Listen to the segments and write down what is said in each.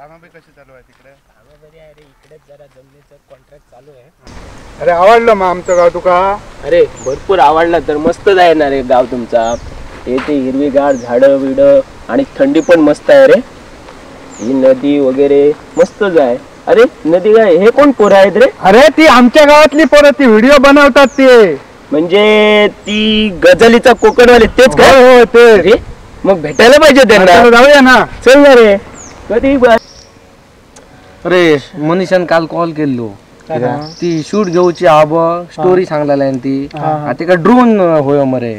कामं बी कशी चालू आहे तिकडे? कामं बरी आहे रे, इकडेच जरा जमिनीचं कॉन्ट्रॅक्ट चालू आहे. अरे आवडलं मग आमचं गाव तुका? अरे भरपूर आवडला तर मस्तच आहे ना रे गाव तुमचा. येते हिरवीगार झाडं बिडं आणि थंडी पण मस्त आहे रे. ही नदी वगैरे मस्तच आहे. अरे नदी काय हे कोण पोरं आहेत रे? अरे ती आमच्या गावातली पोरं, ती व्हिडिओ बनवतात ते. म्हणजे ती गझलीचा कोकणवाले तेच काय? हो ते. अरे मग भेटायला पाहिजे त्यांना. जाऊया ना. चल ना रे. कधी अरे मनीषान काल कॉल केलो, ती शूट घेऊची स्टोरी सांगलेला ती. आता का ड्रोन होय मरे,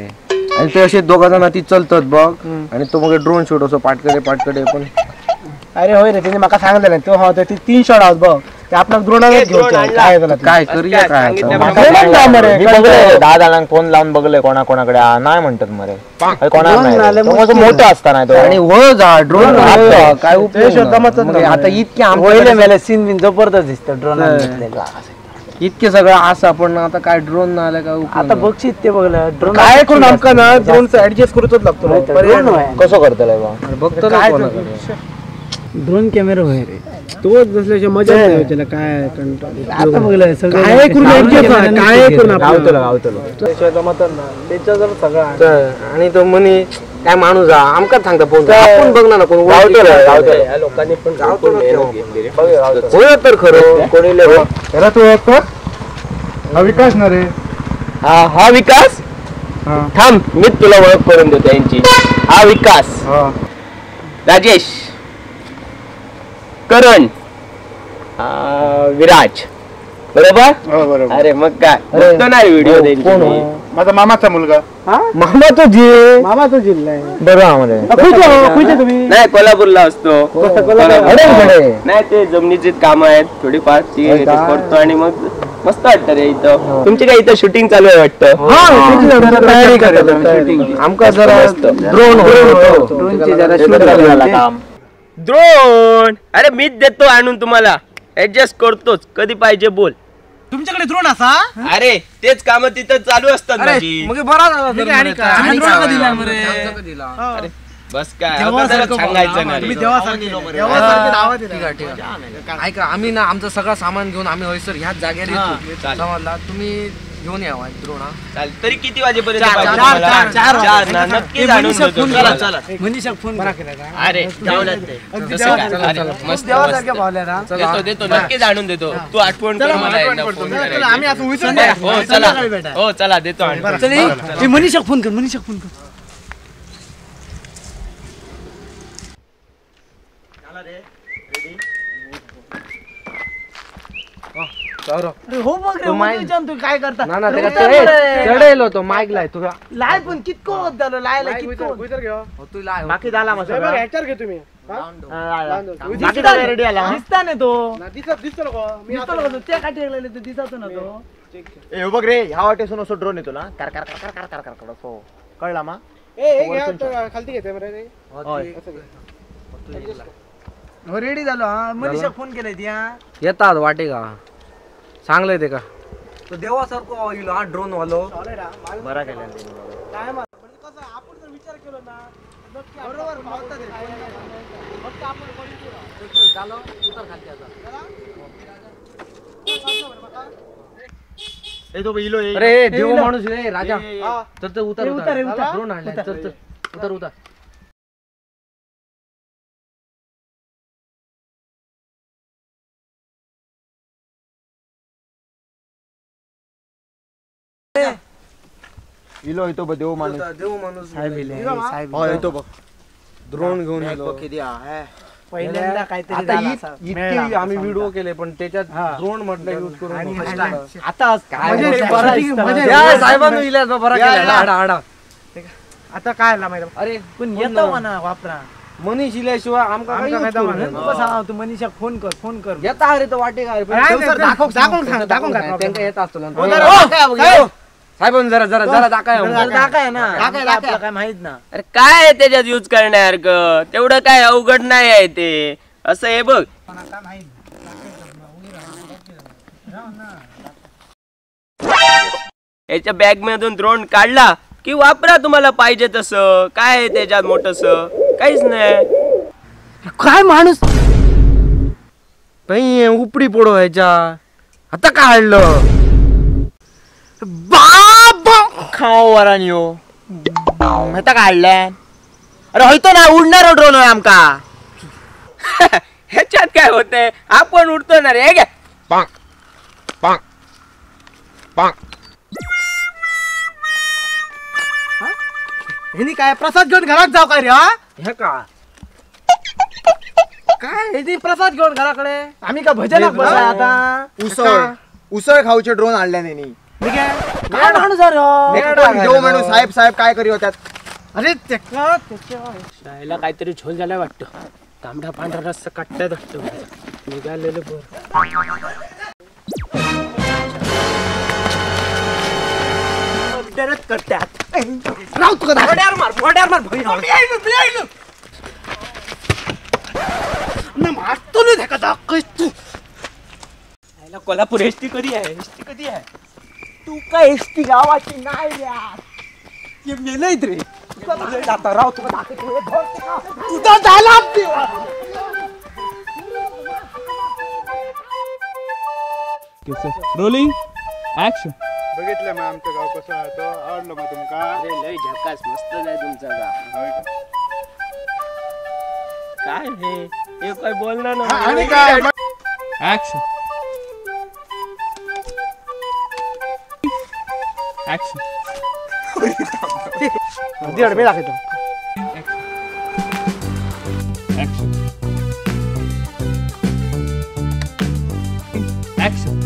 आणि ते असे दोघा जण ती चलतात बघ, आणि तो मग ड्रोन शूट असो पाटकडे पण. अरे होय रे, तिने मला सांगितलं तो हा ते 3 शॉट आहोत बघ, ते आपला ड्रोनच घेऊन काय करूया काय. 10 जणांना फोन लावून बघले कोणाकोणाकडे नाही म्हणतात मरे, मोठं असताना आणि हो जा ड्रोन काय उपयोग. आता इतके आमच्या सीन बिन जबरदस्त दिसतं ड्रोन. इतके सगळं असं आपण आता काय ड्रोन ना आलं काय आता बघशील ते बघलं ड्रोन काय करून आमका ना ड्रोनचं ऍडजस्ट करूच लागतो. कसं करतलं बघतो ना ड्रोन कॅमेरा होय रे, तोच बसल्याच्या मजा नाही त्याला. काय कंट्रोल आता बघलं सगळं काय करून काय करून त्याच्या जर सगळं. आणि तो म्हणे काय माणूस आमकाच सांगता फोन आपण बघणार ना कोण लोकांनी पण होय तर खरं कोणी तू हा विकास ना रे. हा विकास. थांब मी तुला ओळख करून देतो यांची. हा विकास, राजेश, करण, विराज, बरोबर. अरे मग काय बघतो ना व्हिडिओ. माझा मामाचा मुलगा. मामा तो जिल्हा बरोबर. तुम्ही नाही कोल्हापूरला असतो. नाही ते जमिनीची काम आहेत थोडीफार ती करतो आणि मग मस्त वाटतं रे इथं. तुमची काय इथं शूटिंग चालू आहे वाटतं? तयारी करायचं आमका जरा ड्रोन. अरे मीच देतो आणून तुम्हाला, ऍडजस्ट करतोच. कधी पाहिजे बोल. तुमच्याकडे ड्रोन असा? अरे तेच काम तिथं चालू असतात माझी. अरे बस काय सांगायचं ना रे. ऐका आम्ही ना आमचं सगळं सामान घेऊन आम्ही हयसर ह्याच जागेवर येतो. समजला तुम्ही घेऊन यावा ड्रोन. चालेल. तरी किती वाजेपर्यंत पाहिजे? 4 ना नक्कीच आणून देतो. चला मनीषा फोन करा. अरे मस्त देतो नक्कीच आणून देतो. तू आठवण कर मला. आम्ही असं विसरलो. हो चला देतो आणून. चल मनीषा फोन कर. हो बघ रे, काय करता ना चढेलो तो माईक लाय तुला लाय पण कितको होत झालं लायला कितको तू लाय बाकी झाला मग ह्याच्यावर घे तुम्ही. रेडी आला दिसता नाही तो दिसतो त्या काठी लागले तो दिसतो ना तो. ए बघ रे, ह्या वाटेसून असं ड्रोन येतो ना, कर कर कर कर कर कर कर असं कळला मा. खालती घेते रेडी झालो. मनीषा फोन केलाय त्या येतात वाटे का चांगलंय ते का तो देवासारखं होईल हा ड्रोन वालो. बरा केला आपण जर विचार केलो ना बरोबर अरे देव माणूस रे राजा. तर उतर ड्रोन आणलाय. उतर. इलो येतो देव माणूस. येतो बघ ड्रोन घेऊन पहिल्यांदा काहीतरी आम्ही व्हिडिओ केले पण त्याच्यात ड्रोन म्हटलं यूज करून आता काय माहिती. अरे पण येतो म्हणा वापरा. मनीष इल्याशिवाय आमका तू मनीषा फोन कर येता अरे तो वाटे काय त्यांना येत असतो साहेब. जरा दाखवाय ना काय माहित ना. अरे काय त्याच्यात यूज करण्यासारखं तेवढं काय अवघड नाही आहे ते. असं आहे बघ. याच्या बॅग मधून ड्रोन काढला की वापरा तुम्हाला पाहिजे तसं. काय आहे त्याच्यात मोठस? काहीच नाही. काय माणूस बाई उपडी पोडो व्हायच्या आता काय हाडलं बाबा खाओ वरान यो आता काढल्यान अरे होयतो ना उडणारो ड्रोन होय आमका ह्याच्यात काय होतंय आपण उडतो ना रे हे घ्या ह्यानी काय प्रसाद घेऊन घरात जाऊ काय रे हा हे का काय ह्यानी प्रसाद घेऊन घराकडे आम्ही का भजनात बसलाय आता उसळ खाऊचे ड्रोन आणल्या त्यांनी काय माणूस आहे रे? घेऊ म्हणून साहेब साहेब काय करी होत्यात अरे त्याच्या शाळेला काहीतरी झोल झाला वाटतं तांबडा पांढरा रस्सा काटण्यात वाटतं निघालेलं बरं करतात राव तुका मोड्यावर मार भाई मारतो ना त्याका दाखव तू कोल्हापूर एसटी कधी आहे तू काय एसटी गावाची नाही यार मेलयत रे आता राव तुला तुझा झाला रोलिंग ऍक्शन बघितलं मग आमचं गाव कसं आहे तो आवडलं मग तुमका अरे लय झकास मस्त आहे तुमचा गाव होय का? काय हे काय बोलणार हा, आणि ना काय ऍक्शन ऍक्शन दीड मी दाखवतो ऍक्शन ऍक्शन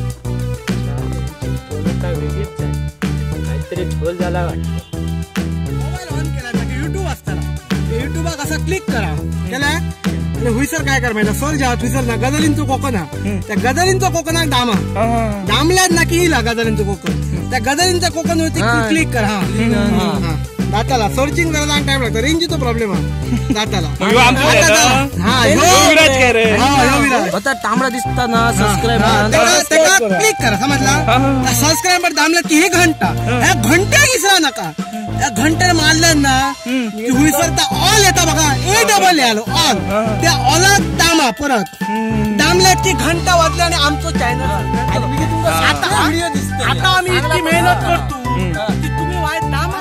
काय वेगळीच आहे काहीतरी झोल झाला वाटतं मोबाईल ऑन केला की युट्यूब असताना युट्यूबा कसा क्लिक करा केला आणि हुईसर काय कर माहिती सर जेव्हा हुईसर ना गजालींचो कोकण हा त्या गजालींचो कोकणाक दामा दामल्यात ना की इला गजालींचो कोकण त्या गजालींच्या कोकण वरती क्लिक कर हा दाताला सर्चिंग करायला टाइम लागतो रेंजचा प्रॉब्लेम आहे दाताला आता तांबडा दिसताना सबस्क्राईब क्लिक करा समजला सबस्क्राईबर दामला की हे घंटा ह्या घंट्या विसरा नका या घंट्या मारल्या ना की हुईसरता ऑल येता बघा ए डबल आलो ऑल त्या ऑलात दामा परत दामल्या की घंटा वाजल्या आणि आमचं चॅनल आता आम्ही इतकी मेहनत करतो की तुम्ही वाईट दामा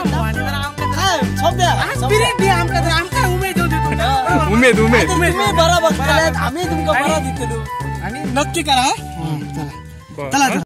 आमका उमेद उमेद बरोबर आम्ही तुमका बरा दिसलो आणि नक्की करा चला